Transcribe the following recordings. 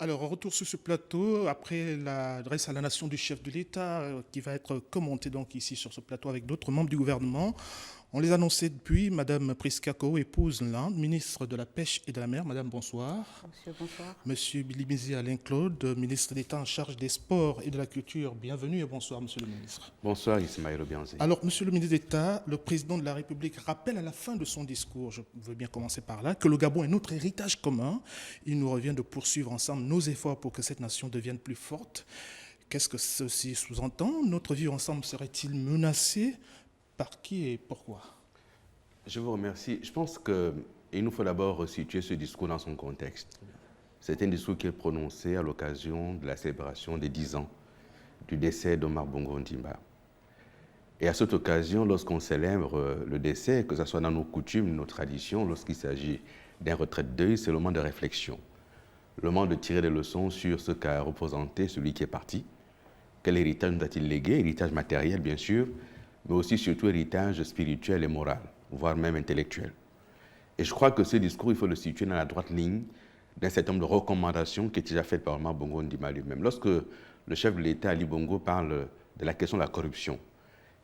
Alors, on retourne sur ce plateau après l'adresse à la nation du chef de l'État qui va être commentée donc ici sur ce plateau avec d'autres membres du gouvernement. On les annonçait depuis. Madame Priska Koho, épouse l'Inde, ministre de la Pêche et de la Mer. Madame, bonsoir. Monsieur, bonsoir. Monsieur Bilimizi Alain Claude, ministre d'État en charge des Sports et de la Culture. Bienvenue et bonsoir, monsieur le ministre. Bonsoir, Ismaël Obianzi. Alors, monsieur le ministre d'État, le président de la République rappelle à la fin de son discours, je veux bien commencer par là, que le Gabon est notre héritage commun. Il nous revient de poursuivre ensemble nos efforts pour que cette nation devienne plus forte. Qu'est-ce que ceci sous-entend? Notre vivre ensemble serait-il menacé? Par qui et pourquoi? Je vous remercie. Je pense qu'il nous faut d'abord resituer ce discours dans son contexte. C'est un discours qu'il prononçait à l'occasion de la célébration des 10 ans du décès d'Omar Bongo Ondimba. Et à cette occasion, lorsqu'on célèbre le décès, que ce soit dans nos coutumes, nos traditions, lorsqu'il s'agit d'un retrait de deuil, c'est le moment de réflexion. Le moment de tirer des leçons sur ce qu'a représenté celui qui est parti. Quel héritage nous a-t-il légué? Héritage matériel, bien sûr, mais aussi surtout héritage spirituel et moral, voire même intellectuel. Et je crois que ce discours, il faut le situer dans la droite ligne d'un certain nombre de recommandations qui étaient déjà faites par Omar Bongo Ondimba lui-même. Lorsque le chef de l'État, Ali Bongo, parle de la question de la corruption,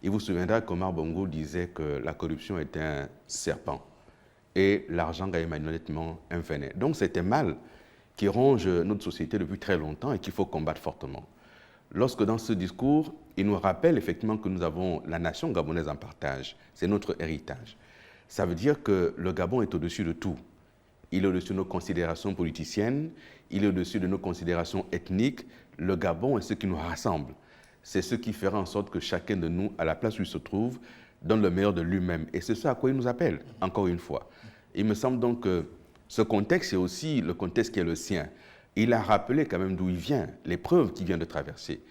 il vous souviendra qu'Omar Bongo disait que la corruption était un serpent et l'argent gagne magnétiquement un venin. Donc c'est un mal qui ronge notre société depuis très longtemps et qu'il faut combattre fortement. Lorsque dans ce discours, il nous rappelle effectivement que nous avons la nation gabonaise en partage, c'est notre héritage. Ça veut dire que le Gabon est au-dessus de tout. Il est au-dessus de nos considérations politiciennes, il est au-dessus de nos considérations ethniques. Le Gabon est ce qui nous rassemble. C'est ce qui fera en sorte que chacun de nous, à la place où il se trouve, donne le meilleur de lui-même. Et c'est ce à quoi il nous appelle, encore une fois. Il me semble donc que ce contexte est aussi le contexte qui est le sien. Il a rappelé quand même d'où il vient, l'épreuve qu'il vient de traverser.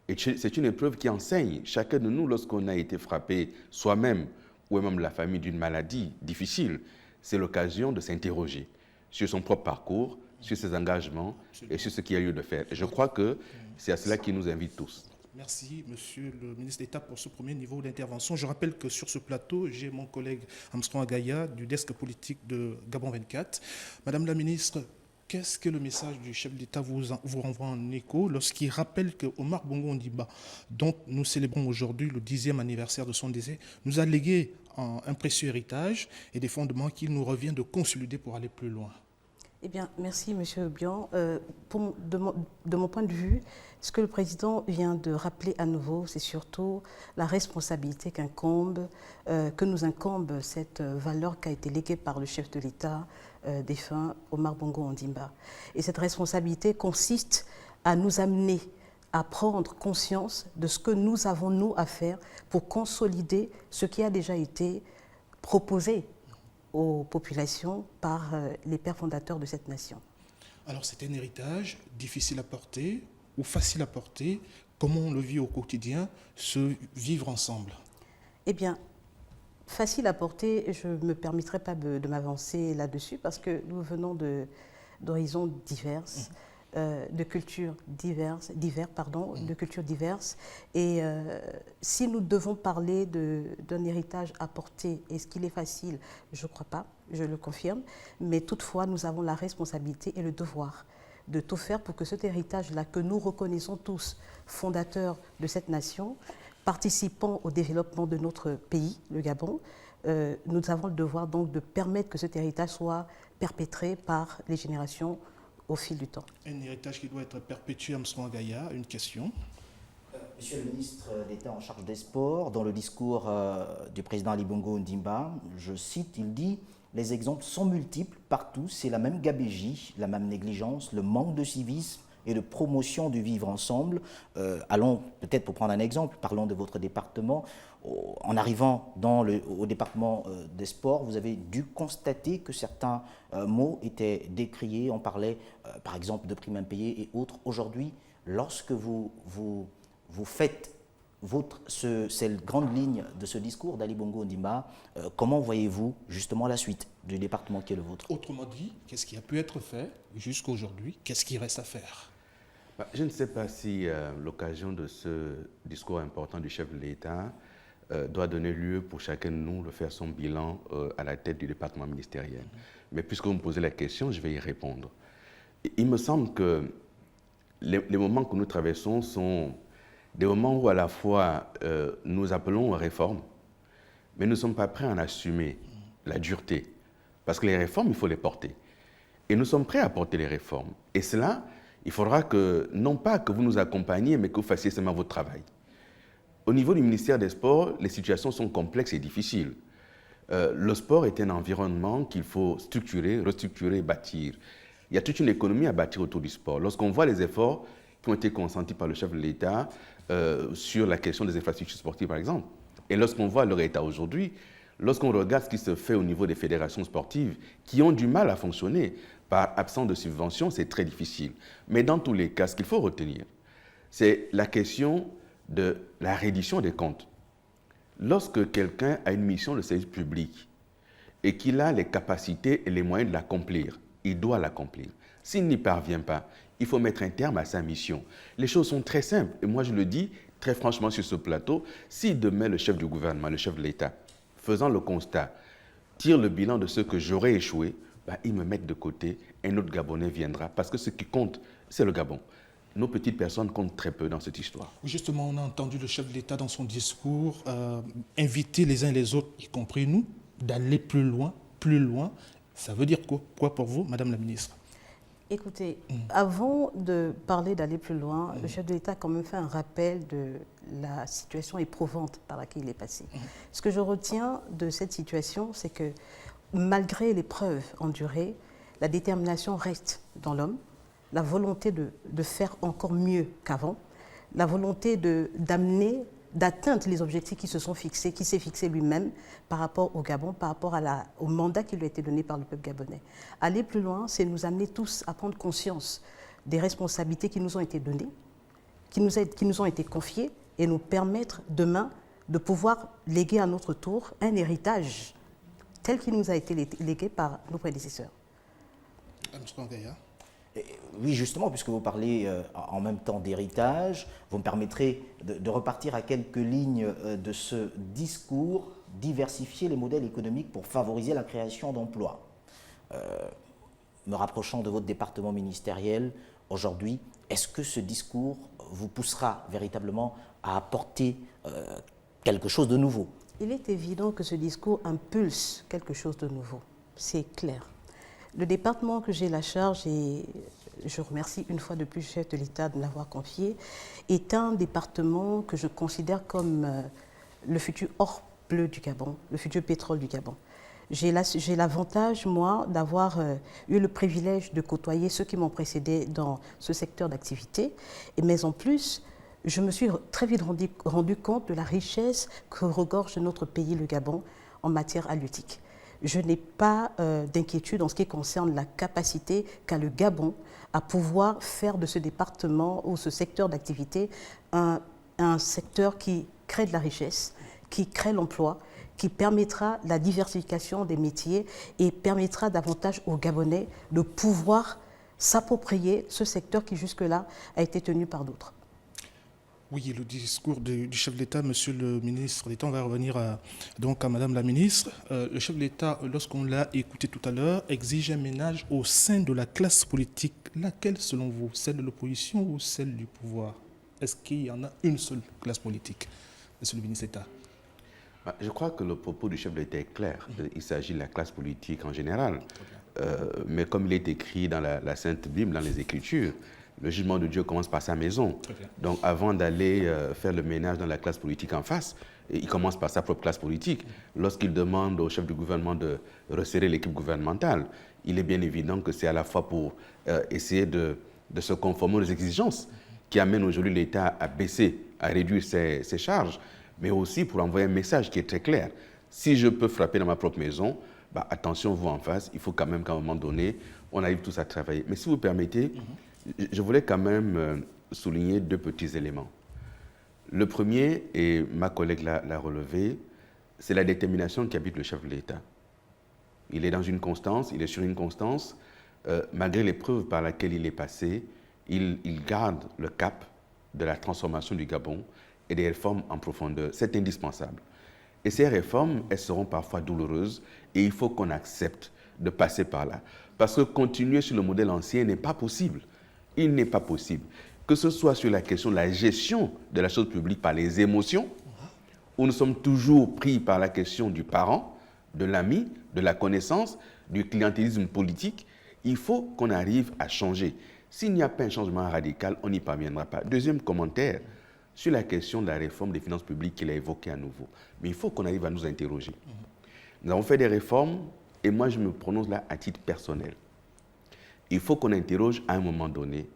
Et c'est une épreuve qui enseigne. Chacun de nous, lorsqu'on a été frappé soi-même ou même la famille d'une maladie difficile, c'est l'occasion de s'interroger sur son propre parcours, sur ses engagements et sur ce qu'il y a lieu de faire. Et je crois que c'est à cela qu'il nous invite tous. Merci, monsieur le ministre d'État, pour ce premier niveau d'intervention. Je rappelle que sur ce plateau, j'ai mon collègue Armstrong Agaya du desk politique de Gabon 24. Madame la ministre, qu'est-ce que le message du chef d'État vous renvoie en écho lorsqu'il rappelle que Omar Bongo Ondimba, dont nous célébrons aujourd'hui le 10e anniversaire de son décès, nous a légué un précieux héritage et des fondements qu'il nous revient de consolider pour aller plus loin? Eh bien, merci, monsieur Obian. De mon point de vue, ce que le président vient de rappeler à nouveau, c'est surtout la responsabilité que nous incombe cette valeur qui a été léguée par le chef de l'État défunt Omar Bongo Ondimba. Et cette responsabilité consiste à nous amener à prendre conscience de ce que nous avons, nous, à faire pour consolider ce qui a déjà été proposé aux populations par les pères fondateurs de cette nation. Alors c'est un héritage difficile à porter ou facile à porter? Comment on le vit au quotidien, se vivre ensemble? Eh bien, facile à porter, je ne me permettrai pas de m'avancer là-dessus parce que nous venons d'horizons diverses. De cultures diverses, de cultures diverses. Et si nous devons parler d'un héritage à porter, est-ce qu'il est facile? Je ne crois pas, je le confirme. Mais toutefois, nous avons la responsabilité et le devoir de tout faire pour que cet héritage-là, que nous reconnaissons tous, fondateur de cette nation, participant au développement de notre pays, le Gabon, nous avons le devoir donc de permettre que cet héritage soit perpétré par les générations au fil du temps. Un héritage qui doit être perpétué, Armstrong Agaya, une question. Monsieur le ministre d'État en charge des sports, dans le discours du président Ali Bongo Ondimba, je cite, il dit « Les exemples sont multiples partout, c'est la même gabégie, la même négligence, le manque de civisme et de promotion du vivre ensemble. Allons, peut-être pour prendre un exemple, parlons de votre département. En arrivant au département des sports, vous avez dû constater que certains mots étaient décriés. On parlait, par exemple, de primes impayées et autres. Aujourd'hui, lorsque vous faites cette grande ligne de ce discours d'Ali Bongo Ondimba, comment voyez-vous justement la suite du département qui est le vôtre? Autrement dit, qu'est-ce qui a pu être fait jusqu'à aujourd'hui? Qu'est-ce qui reste à faire? Je ne sais pas si l'occasion de ce discours important du chef de l'État doit donner lieu pour chacun de nous de faire son bilan à la tête du département ministériel. Mais puisque vous me posez la question, je vais y répondre. Il me semble que les moments que nous traversons sont des moments où à la fois nous appelons aux réformes, mais nous ne sommes pas prêts à en assumer la dureté. Parce que les réformes, il faut les porter. Et nous sommes prêts à porter les réformes. Et cela, il faudra que, non pas que vous nous accompagniez, mais que vous fassiez seulement votre travail. Au niveau du ministère des Sports, les situations sont complexes et difficiles. Le sport est un environnement qu'il faut structurer, restructurer, bâtir. Il y a toute une économie à bâtir autour du sport. Lorsqu'on voit les efforts qui ont été consentis par le chef de l'État sur la question des infrastructures sportives, par exemple, et lorsqu'on voit leur état aujourd'hui, lorsqu'on regarde ce qui se fait au niveau des fédérations sportives qui ont du mal à fonctionner par absence de subventions, c'est très difficile. Mais dans tous les cas, ce qu'il faut retenir, c'est la question de la reddition des comptes. Lorsque quelqu'un a une mission de service public et qu'il a les capacités et les moyens de l'accomplir, il doit l'accomplir. S'il n'y parvient pas, il faut mettre un terme à sa mission. Les choses sont très simples. Et moi, je le dis très franchement sur ce plateau, si demain le chef du gouvernement, le chef de l'État, faisant le constat, tire le bilan de ce que j'aurais échoué, ils me mettent de côté, un autre Gabonais viendra. Parce que ce qui compte, c'est le Gabon. Nos petites personnes comptent très peu dans cette histoire. Justement, on a entendu le chef de l'État dans son discours inviter les uns et les autres, y compris nous, d'aller plus loin, plus loin. Ça veut dire quoi pour vous, Madame la Ministre? Écoutez, avant de parler d'aller plus loin, le chef de l'État a quand même fait un rappel de la situation éprouvante par laquelle il est passé. Ce que je retiens de cette situation, c'est que malgré l'épreuve endurée, la détermination reste dans l'homme, la volonté de faire encore mieux qu'avant, la volonté d'amener, d'atteindre les objectifs qui se sont fixés, qui s'est fixé lui-même par rapport au Gabon, par rapport au mandat qui lui a été donné par le peuple gabonais. Aller plus loin, c'est nous amener tous à prendre conscience des responsabilités qui nous ont été données, qui nous ont été confiées, et nous permettre demain de pouvoir léguer à notre tour un héritage tel qu'il nous a été légué par nos prédécesseurs. Armstrong Gaïa. Oui, justement, puisque vous parlez en même temps d'héritage, vous me permettrez de repartir à quelques lignes de ce discours, diversifier les modèles économiques pour favoriser la création d'emplois. Me rapprochant de votre département ministériel, aujourd'hui, est-ce que ce discours vous poussera véritablement à apporter quelque chose de nouveau? Il est évident que ce discours impulse quelque chose de nouveau, c'est clair. Le département que j'ai la charge, et je remercie une fois de plus le chef de l'État de l'avoir confié, est un département que je considère comme le futur or bleu du Gabon, le futur pétrole du Gabon. J'ai l'avantage, moi, d'avoir eu le privilège de côtoyer ceux qui m'ont précédé dans ce secteur d'activité, mais en plus, je me suis très vite rendu compte de la richesse que regorge notre pays, le Gabon, en matière halieutique. Je n'ai pas d'inquiétude en ce qui concerne la capacité qu'a le Gabon à pouvoir faire de ce département ou ce secteur d'activité un secteur qui crée de la richesse, qui crée l'emploi, qui permettra la diversification des métiers et permettra davantage aux Gabonais de pouvoir s'approprier ce secteur qui jusque-là a été tenu par d'autres. Oui, le discours du chef de l'État, Monsieur le ministre d'État, on va revenir donc à Madame la ministre. Le chef de l'État, lorsqu'on l'a écouté tout à l'heure, exige un ménage au sein de la classe politique. Laquelle, selon vous, celle de l'opposition ou celle du pouvoir? Est-ce qu'il y en a une seule classe politique, Monsieur le ministre d'État? Je crois que le propos du chef de l'État est clair. Il s'agit de la classe politique en général. Mais comme il est écrit dans la Sainte Bible, dans les Écritures, le jugement de Dieu commence par sa maison. Donc avant d'aller faire le ménage dans la classe politique en face, il commence par sa propre classe politique. Lorsqu'il demande au chef du gouvernement de resserrer l'équipe gouvernementale, il est bien évident que c'est à la fois pour essayer de se conformer aux exigences qui amènent aujourd'hui l'État à baisser, à réduire ses charges, mais aussi pour envoyer un message qui est très clair. Si je peux frapper dans ma propre maison, attention, vous en face, il faut quand même qu'à un moment donné, on arrive tous à travailler. Mais si vous permettez, je voulais quand même souligner deux petits éléments. Le premier, et ma collègue l'a relevé, c'est la détermination qui habite le chef de l'État. Il est dans une constance, il est sur une constance. Malgré l'épreuve par laquelle il est passé, il garde le cap de la transformation du Gabon et des réformes en profondeur. C'est indispensable. Et ces réformes, elles seront parfois douloureuses et il faut qu'on accepte de passer par là. Parce que continuer sur le modèle ancien n'est pas possible. Il n'est pas possible. Que ce soit sur la question de la gestion de la chose publique par les émotions, où nous sommes toujours pris par la question du parent, de l'ami, de la connaissance, du clientélisme politique, il faut qu'on arrive à changer. S'il n'y a pas un changement radical, on n'y parviendra pas. Deuxième commentaire, sur la question de la réforme des finances publiques qu'il a évoquée à nouveau. Mais il faut qu'on arrive à nous interroger. Nous avons fait des réformes, et moi je me prononce là à titre personnel. Il faut qu'on interroge à un moment donné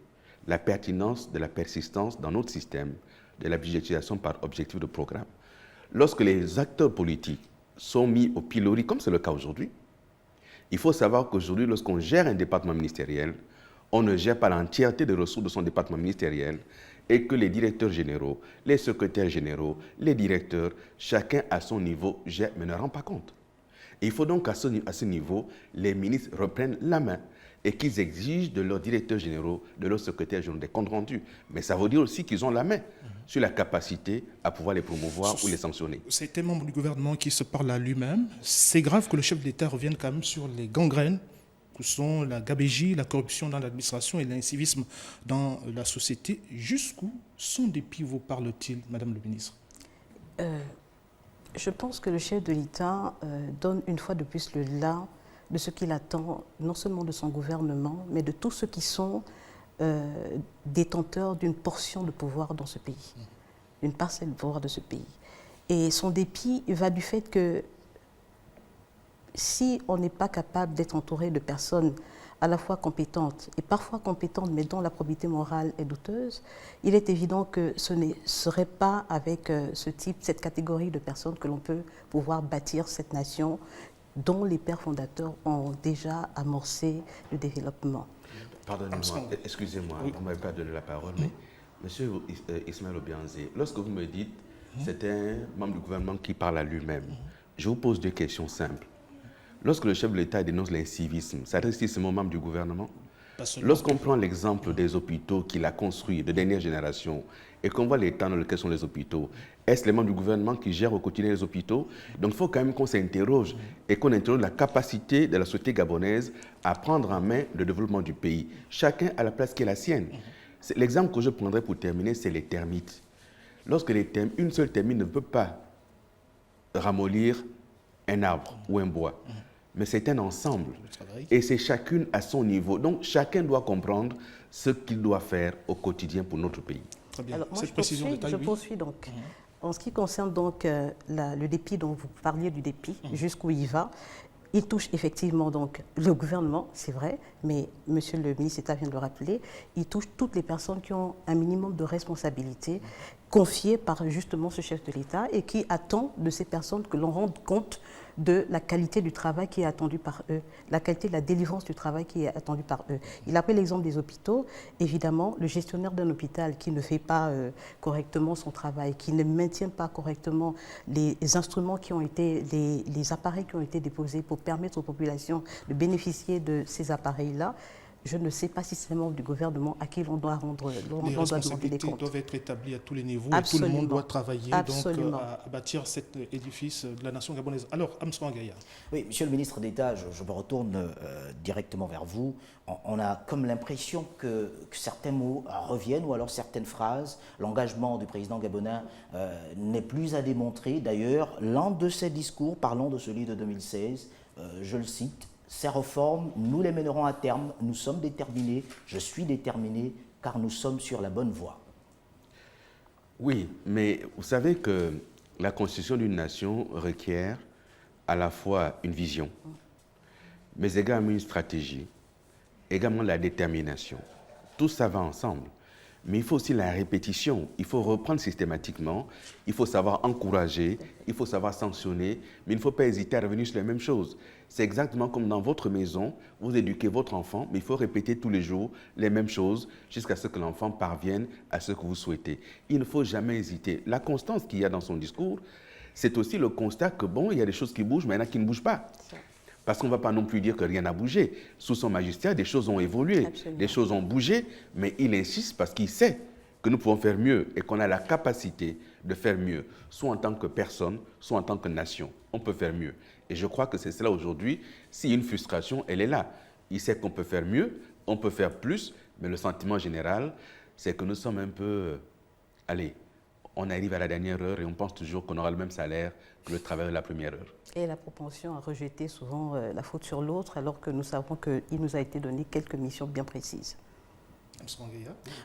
la pertinence de la persistance dans notre système de la budgétisation par objectif de programme. Lorsque les acteurs politiques sont mis au pilori, comme c'est le cas aujourd'hui, il faut savoir qu'aujourd'hui, lorsqu'on gère un département ministériel, on ne gère pas l'entièreté des ressources de son département ministériel et que les directeurs généraux, les secrétaires généraux, les directeurs, chacun à son niveau gère, mais ne rend pas compte. Et il faut donc à ce niveau, les ministres reprennent la main et qu'ils exigent de leurs directeurs généraux, de leurs secrétaires généraux des comptes rendus. Mais ça veut dire aussi qu'ils ont la main sur la capacité à pouvoir les promouvoir ou les sanctionner. C'est un membre du gouvernement qui se parle à lui-même. C'est grave que le chef de l'État revienne quand même sur les gangrènes que sont la gabégie, la corruption dans l'administration et l'incivisme dans la société. Jusqu'où son dépit vous parle-t-il, Madame le ministre? Je pense que le chef de l'État donne une fois de plus le là de ce qu'il attend, non seulement de son gouvernement, mais de tous ceux qui sont détenteurs d'une portion de pouvoir dans ce pays, d'une parcelle de pouvoir de ce pays. Et son dépit va du fait que si on n'est pas capable d'être entouré de personnes à la fois compétentes et parfois compétentes, mais dont la probité morale est douteuse, il est évident que ce ne serait pas avec cette catégorie de personnes que l'on peut pouvoir bâtir cette nation dont les pères fondateurs ont déjà amorcé le développement. Pardonnez-moi, excusez-moi, vous ne m'avez pas donné la parole, mais Monsieur Ismaël Obianze, lorsque vous me dites c'est un membre du gouvernement qui parle à lui-même, je vous pose deux questions simples. Lorsque le chef de l'État dénonce l'incivisme, s'adresse-t-il seulement aux membres du gouvernement? Lorsqu'on prend l'exemple des hôpitaux qu'il a construits de dernière génération et qu'on voit l'état dans lequel sont les hôpitaux, est-ce les membres du gouvernement qui gèrent au quotidien les hôpitaux? Donc il faut quand même qu'on s'interroge et qu'on interroge la capacité de la société gabonaise à prendre en main le développement du pays. Chacun a la place qui est la sienne. L'exemple que je prendrai pour terminer, c'est les termites. Lorsque une seule termite ne peut pas ramollir un arbre ou un bois, mais c'est un ensemble. Et c'est chacune à son niveau. Donc, chacun doit comprendre ce qu'il doit faire au quotidien pour notre pays. Très bien. Alors, moi, Cette précision je poursuis donc. En ce qui concerne donc le dépit dont vous parliez du dépit, jusqu'où il va, il touche effectivement donc le gouvernement, c'est vrai, mais Monsieur le ministre d'État vient de le rappeler, il touche toutes les personnes qui ont un minimum de responsabilité confiées par justement ce chef de l'État et qui attend de ces personnes que l'on rende compte de la qualité du travail qui est attendu par eux, la qualité de la délivrance du travail qui est attendue par eux. Il a pris l'exemple des hôpitaux. Évidemment, le gestionnaire d'un hôpital qui ne fait pas correctement son travail, qui ne maintient pas correctement les instruments qui ont été, les appareils qui ont été déposés pour permettre aux populations de bénéficier de ces appareils-là, je ne sais pas si c'est un membre du gouvernement à qui l'on doit rendre les demander des responsabilités comptes. doivent être établies à tous les niveaux Absolument. et tout le monde doit travailler donc, Absolument. à bâtir cet édifice de la nation gabonaise. Alors, Armstrong Gaïa. Oui, Monsieur le ministre d'État, je me retourne directement vers vous. On a comme l'impression que certains mots reviennent ou alors certaines phrases. L'engagement du président gabonais n'est plus à démontrer. D'ailleurs, l'un de ses discours, parlant de celui de 2016, je le cite, « Ces réformes, nous les mènerons à terme. Nous sommes déterminés, je suis déterminé, car nous sommes sur la bonne voie. » Oui, mais vous savez que la constitution d'une nation requiert à la fois une vision, mais également une stratégie, également la détermination. Tout ça va ensemble. Mais il faut aussi la répétition, il faut reprendre systématiquement, il faut savoir encourager, il faut savoir sanctionner, mais il ne faut pas hésiter à revenir sur les mêmes choses. C'est exactement comme dans votre maison, vous éduquez votre enfant, mais il faut répéter tous les jours les mêmes choses jusqu'à ce que l'enfant parvienne à ce que vous souhaitez. Il ne faut jamais hésiter. La constance qu'il y a dans son discours, c'est aussi le constat que bon, il y a des choses qui bougent, mais il y en a qui ne bougent pas. Parce qu'on ne va pas non plus dire que rien n'a bougé. Sous son magistère, des choses ont évolué, Absolument. des choses ont bougé, mais il insiste parce qu'il sait que nous pouvons faire mieux et qu'on a la capacité de faire mieux, soit en tant que personne, soit en tant que nation. On peut faire mieux. Et je crois que c'est cela aujourd'hui. S'il y a une frustration, elle est là. Il sait qu'on peut faire mieux, on peut faire plus, mais le sentiment général, c'est que nous sommes un peu... allez, on arrive à la dernière heure et on pense toujours qu'on aura le même salaire que le travail de la première heure. Et la propension à rejeter souvent la faute sur l'autre, alors que nous savons qu'il nous a été donné quelques missions bien précises.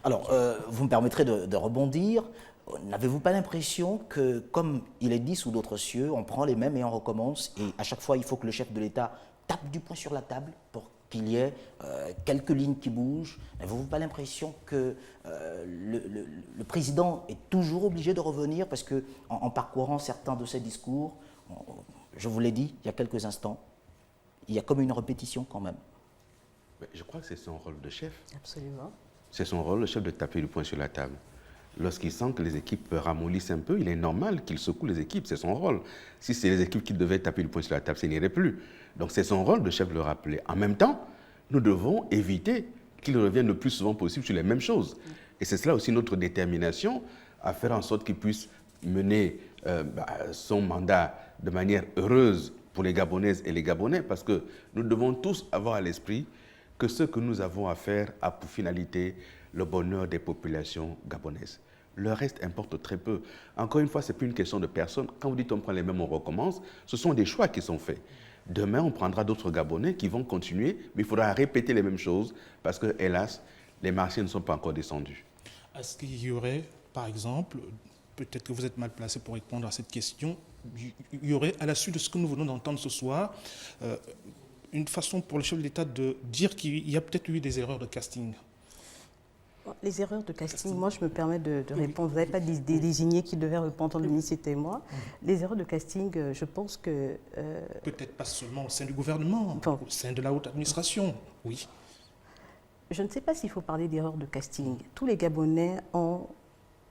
Alors, vous me permettrez de rebondir. N'avez-vous pas l'impression que, comme il est dit sous d'autres cieux, on prend les mêmes et on recommence, et à chaque fois, il faut que le chef de l'État tape du poing sur la table pour qu'il y ait quelques lignes qui bougent? N'avez-vous pas l'impression que le président est toujours obligé de revenir parce qu'en parcourant certains de ses discours, je vous l'ai dit il y a quelques instants, il y a comme une répétition quand même. Mais je crois que c'est son rôle de chef. Absolument. C'est son rôle, le chef, de taper du poing sur la table. Lorsqu'il sent que les équipes ramollissent un peu, il est normal qu'il secoue les équipes, c'est son rôle. Si c'est les équipes qui devaient taper du poing sur la table, ça n'irait plus. Donc c'est son rôle de chef de le rappeler. En même temps, nous devons éviter qu'il revienne le plus souvent possible sur les mêmes choses. Et c'est cela aussi notre détermination à faire en sorte qu'il puisse mener son mandat de manière heureuse pour les Gabonaises et les Gabonais, parce que nous devons tous avoir à l'esprit que ce que nous avons à faire a pour finalité le bonheur des populations gabonaises. Le reste importe très peu. Encore une fois, ce n'est plus une question de personne. Quand vous dites on prend les mêmes, on recommence, ce sont des choix qui sont faits. Demain, on prendra d'autres Gabonais qui vont continuer, mais il faudra répéter les mêmes choses parce que, hélas, les marchés ne sont pas encore descendus. Est-ce qu'il y aurait, par exemple, peut-être que vous êtes mal placé pour répondre à cette question, il y aurait, à la suite de ce que nous venons d'entendre ce soir, une façon pour le chef de l'État de dire qu'il y a peut-être eu des erreurs de casting? Les erreurs de casting, moi je me permets de répondre. Vous n'avez pas désigné qui devait répondre, le ministre c'était moi. Les erreurs de casting, je pense que... Peut-être pas seulement au sein du gouvernement, au sein de la haute administration, oui. Je ne sais pas s'il faut parler d'erreurs de casting. Tous les Gabonais ont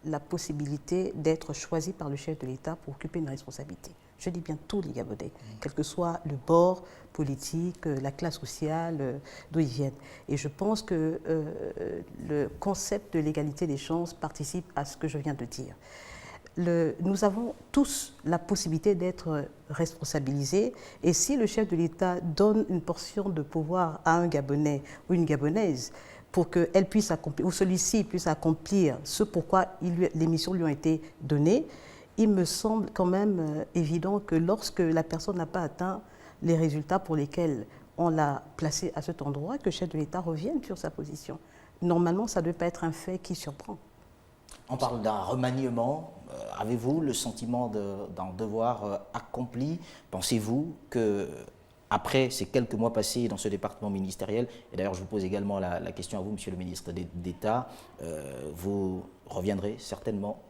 la possibilité d'être choisis par le chef de l'État pour occuper une responsabilité. Je dis bien tous les Gabonais, quel que soit le bord politique, la classe sociale, d'où ils viennent. Et je pense que le concept de l'égalité des chances participe à ce que je viens de dire. Nous avons tous la possibilité d'être responsabilisés, et si le chef de l'État donne une portion de pouvoir à un Gabonais ou une Gabonaise pour qu'elle puisse accomplir, ou celui-ci puisse accomplir ce pourquoi les missions lui ont été données, il me semble quand même évident que lorsque la personne n'a pas atteint les résultats pour lesquels on l'a placé à cet endroit, que le chef de l'État revienne sur sa position. Normalement, ça ne doit pas être un fait qui surprend. On parle d'un remaniement. Avez-vous le sentiment d'un devoir accompli? Pensez-vous que après ces quelques mois passés dans ce département ministériel, et d'ailleurs je vous pose également la question à vous, Monsieur le ministre d'État, vous reviendrez certainement?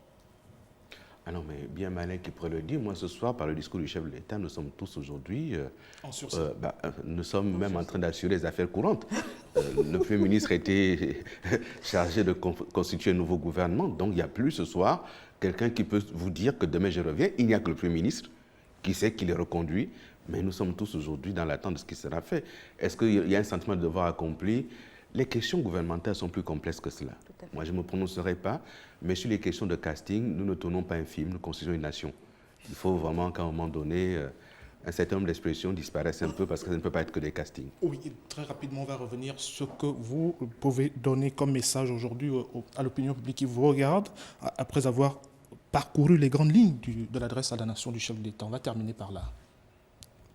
Ah non, mais bien malin qui pourrait le dire. Moi, ce soir, par le discours du chef de l'État, nous sommes tous aujourd'hui... nous sommes même en train d'assurer les affaires courantes. Le Premier ministre a été chargé de constituer un nouveau gouvernement. Donc, il n'y a plus ce soir quelqu'un qui peut vous dire que demain je reviens. Il n'y a que le Premier ministre qui sait qu'il est reconduit. Mais nous sommes tous aujourd'hui dans l'attente de ce qui sera fait. Est-ce qu'il y a un sentiment de devoir accompli? Les questions gouvernementales sont plus complexes que cela. Moi, je ne me prononcerai pas, mais sur les questions de casting, nous ne tournons pas un film, nous constituons une nation. Il faut vraiment qu'à un moment donné, un certain nombre d'expressions disparaissent un peu parce que ça ne peut pas être que des castings. Oui, très rapidement, on va revenir sur ce que vous pouvez donner comme message aujourd'hui à l'opinion publique qui vous regarde, après avoir parcouru les grandes lignes de l'adresse à la nation du chef de l'État. On va terminer par là.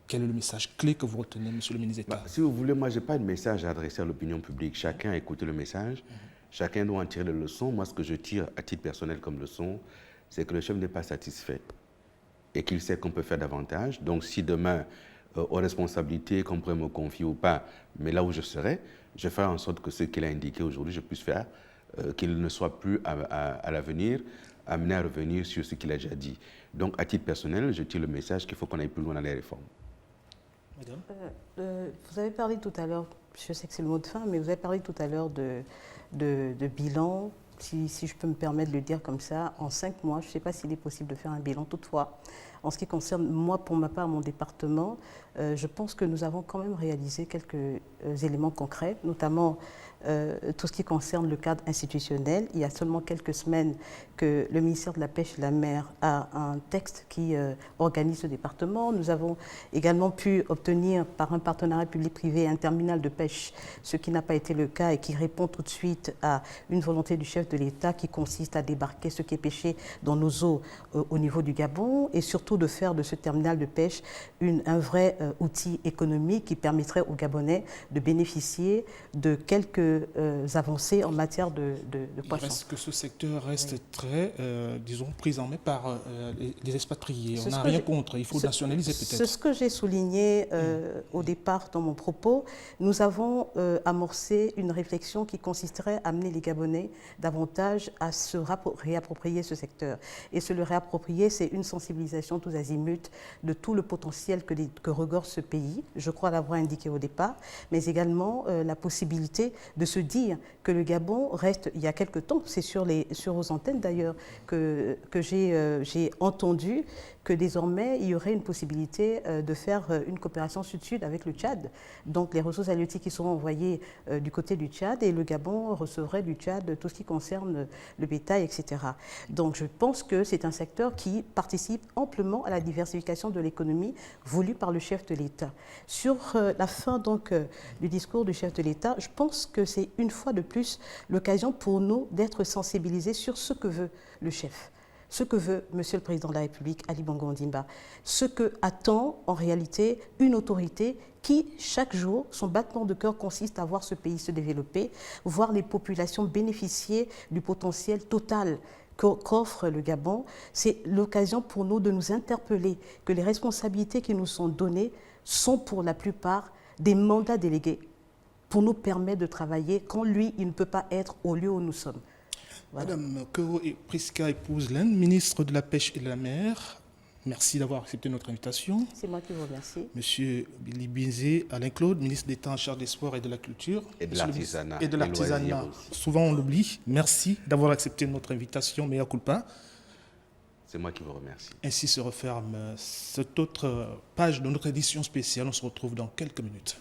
Quel est le message clé que vous retenez, Monsieur le ministre d'État? Si vous voulez, moi, je n'ai pas de message à adresser à l'opinion publique. Chacun a écouté le message. Chacun doit en tirer les leçons. Moi, ce que je tire à titre personnel comme leçon, c'est que le chef n'est pas satisfait et qu'il sait qu'on peut faire davantage. Donc, si demain, aux responsabilités qu'on pourrait me confier ou pas, mais là où je serai, je ferai en sorte que ce qu'il a indiqué aujourd'hui, je puisse faire, qu'il ne soit plus à l'avenir amené à revenir sur ce qu'il a déjà dit. Donc, à titre personnel, je tire le message qu'il faut qu'on aille plus loin dans les réformes. Madame? Vous avez parlé tout à l'heure, je sais que c'est le mot de fin, mais vous avez parlé tout à l'heure de bilan, si je peux me permettre de le dire comme ça, en 5 mois, je ne sais pas s'il est possible de faire un bilan. Toutefois, En ce qui concerne, moi, pour ma part, mon département, je pense que nous avons quand même réalisé quelques éléments concrets, notamment tout ce qui concerne le cadre institutionnel. Il y a seulement quelques semaines que le ministère de la Pêche et de la Mer a un texte qui organise ce département. Nous avons également pu obtenir par un partenariat public-privé un terminal de pêche, ce qui n'a pas été le cas et qui répond tout de suite à une volonté du chef de l'État qui consiste à débarquer ce qui est pêché dans nos eaux au niveau du Gabon et surtout de faire de ce terminal de pêche un vrai outil économique qui permettrait aux Gabonais de bénéficier de quelques avancées en matière de poissons. Il reste que ce secteur reste très, disons, pris en main par les expatriés. On n'a rien contre, il faut nationaliser peut-être. C'est ce que j'ai souligné au départ dans mon propos. Nous avons amorcé une réflexion qui consisterait à amener les Gabonais davantage à se réapproprier ce secteur. Et se le réapproprier, c'est une sensibilisation tous azimuts de tout le potentiel que regorge ce pays. Je crois l'avoir indiqué au départ, mais également la possibilité de se dire que le Gabon reste, il y a quelque temps, c'est sur vos antennes d'ailleurs, que j'ai entendu que désormais, il y aurait une possibilité de faire une coopération sud-sud avec le Tchad. Donc, les ressources halieutiques qui seront envoyées du côté du Tchad et le Gabon recevrait du Tchad tout ce qui concerne le bétail, etc. Donc, je pense que c'est un secteur qui participe amplement à la diversification de l'économie voulue par le chef de l'État. Sur la fin donc, du discours du chef de l'État, je pense que c'est une fois de plus l'occasion pour nous d'être sensibilisés sur ce que veut le chef. Ce que veut Monsieur le Président de la République, Ali Bongo Ondimba, ce que attend en réalité une autorité qui, chaque jour, son battement de cœur consiste à voir ce pays se développer, voir les populations bénéficier du potentiel total qu'offre le Gabon. C'est l'occasion pour nous de nous interpeller que les responsabilités qui nous sont données sont pour la plupart des mandats délégués pour nous permettre de travailler quand lui, il ne peut pas être au lieu où nous sommes. Voilà. Madame Keo Priska Épouse-Laine, ministre de la Pêche et de la Mer, merci d'avoir accepté notre invitation. C'est moi qui vous remercie. Monsieur Billy Binzé Alain-Claude, ministre d'État en charge des Sports et de la Culture. Et de l'artisanat. Et de l'artisanat. Souvent on l'oublie. Merci d'avoir accepté notre invitation, mea culpa. C'est moi qui vous remercie. Ainsi se referme cette autre page de notre édition spéciale. On se retrouve dans quelques minutes.